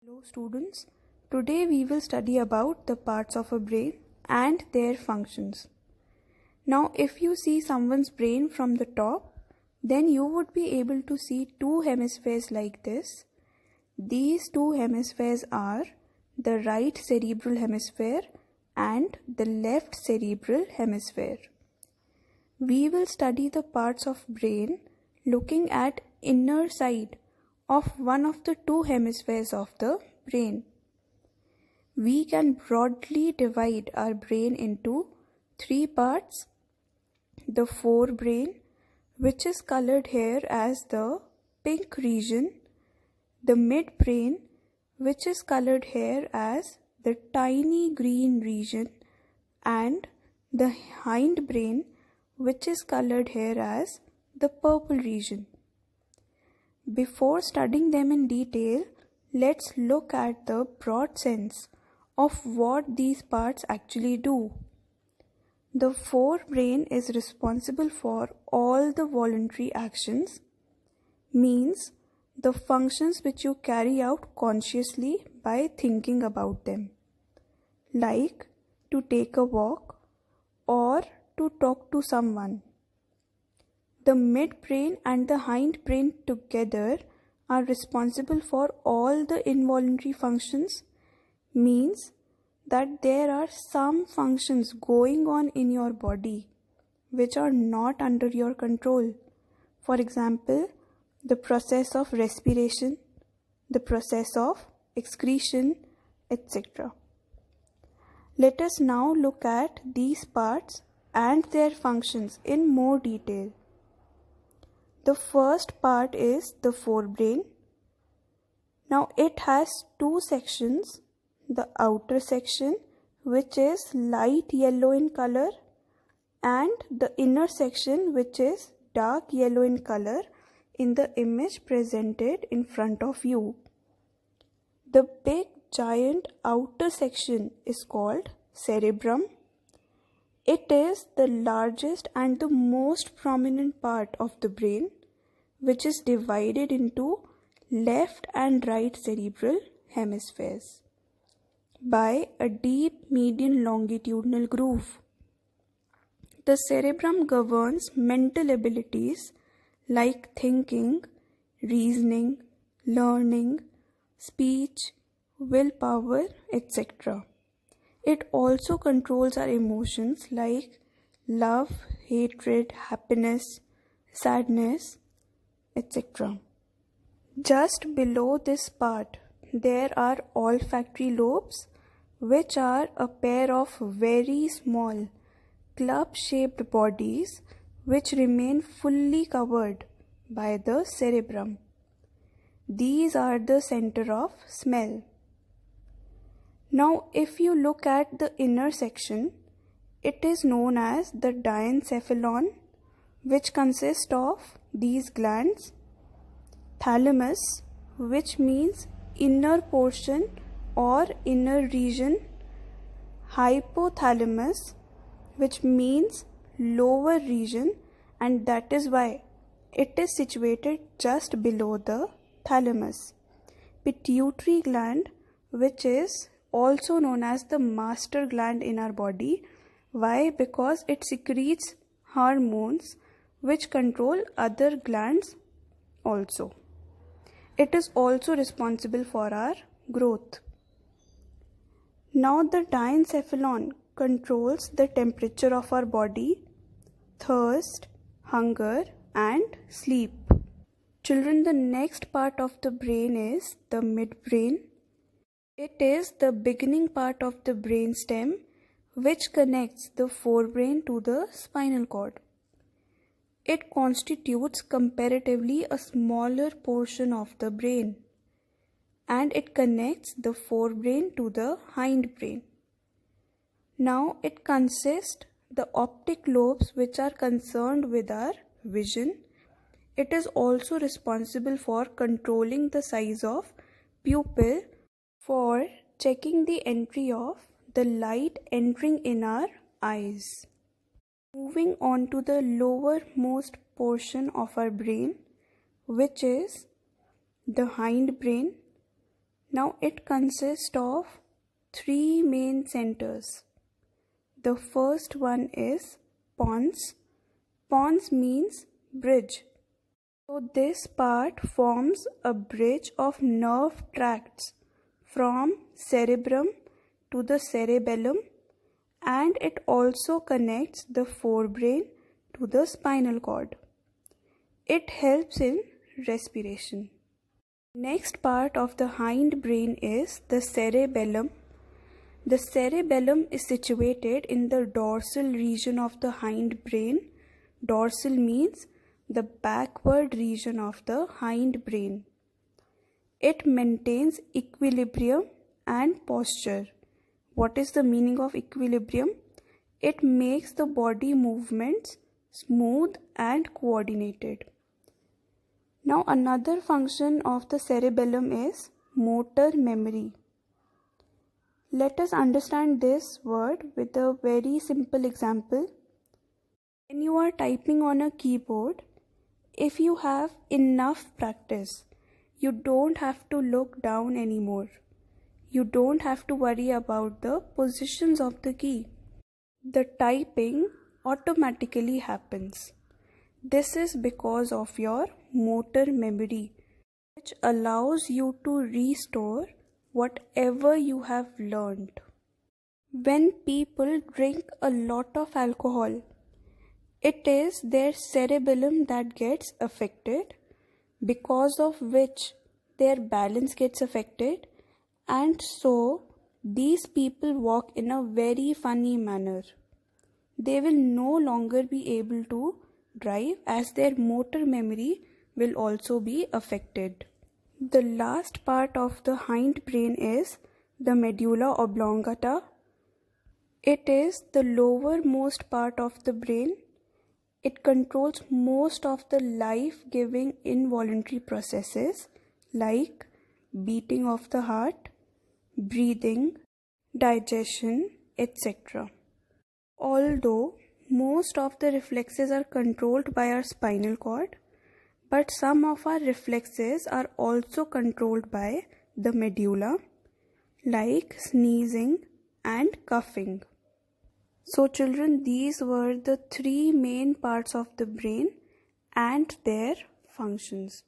Hello students, today we will study about the parts of a brain and their functions. Now if you see someone's brain from the top, then you would be able to see two hemispheres like this. These two hemispheres are the right cerebral hemisphere and the left cerebral hemisphere. We will study the parts of brain looking at inner side of one of the two hemispheres of the brain. We can broadly divide our brain into three parts. The forebrain, which is colored here as the pink region, the midbrain, which is colored here as the tiny green region, and the hindbrain, which is colored here as the purple region. Before studying them in detail, let's look at the broad sense of what these parts actually do. The forebrain is responsible for all the voluntary actions, means the functions which you carry out consciously by thinking about them, like to take a walk or to talk to someone. The midbrain and the hindbrain together are responsible for all the involuntary functions, means that there are some functions going on in your body which are not under your control. For example, the process of respiration, the process of excretion, etc. Let us now look at these parts and their functions in more detail. The first part is the forebrain. Now it has two sections, the outer section which is light yellow in color and the inner section which is dark yellow in color in the image presented in front of you. The big giant outer section is called cerebrum. It is the largest and the most prominent part of the brain, which is divided into left and right cerebral hemispheres by a deep median longitudinal groove. The cerebrum governs mental abilities like thinking, reasoning, learning, speech, willpower, etc. It also controls our emotions like love, hatred, happiness, sadness, etc. Just below this part, there are olfactory lobes, which are a pair of very small club-shaped bodies which remain fully covered by the cerebrum. These are the center of smell. Now, if you look at the inner section, it is known as the diencephalon, which consists of these glands, thalamus, which means inner portion or inner region, hypothalamus, which means lower region, and that is why it is situated just below the thalamus. Pituitary gland, which is also known as the master gland in our body. Why? Because it secretes hormones which control other glands also. It is also responsible for our growth. Now the diencephalon controls the temperature of our body, thirst, hunger, and sleep. Children, the next part of the brain is the midbrain. It is the beginning part of the brain stem which connects the forebrain to the spinal cord. It constitutes comparatively a smaller portion of the brain and it connects the forebrain to the hindbrain. Now it consists the optic lobes which are concerned with our vision. It is also responsible for controlling the size of pupil for checking the entry of the light entering in our eyes. Moving on to the lowermost portion of our brain, which is the hindbrain. Now it consists of three main centers. The first one is pons. Pons means bridge. So this part forms a bridge of nerve tracts from cerebrum to the cerebellum, and it also connects the forebrain to the spinal cord. It helps in respiration. Next part of the hindbrain is the cerebellum. The cerebellum is situated in the dorsal region of the hindbrain. Dorsal means the backward region of the hindbrain. It maintains equilibrium and posture. What is the meaning of equilibrium? It makes the body movements smooth and coordinated. Now another function of the cerebellum is motor memory. Let us understand this word with a very simple example. When you are typing on a keyboard, if you have enough practice, you don't have to look down anymore. You don't have to worry about the positions of the key. The typing automatically happens. This is because of your motor memory, which allows you to restore whatever you have learned. When people drink a lot of alcohol, it is their cerebellum that gets affected, because of which their balance gets affected, and so these people walk in a very funny manner. They will no longer be able to drive as their motor memory will also be affected. The last part of the hindbrain is the medulla oblongata. It is the lowermost part of the brain. It controls most of the life-giving involuntary processes like beating of the heart, breathing, digestion, etc. Although most of the reflexes are controlled by our spinal cord, but some of our reflexes are also controlled by the medulla, like sneezing and coughing. So children, these were the three main parts of the brain and their functions.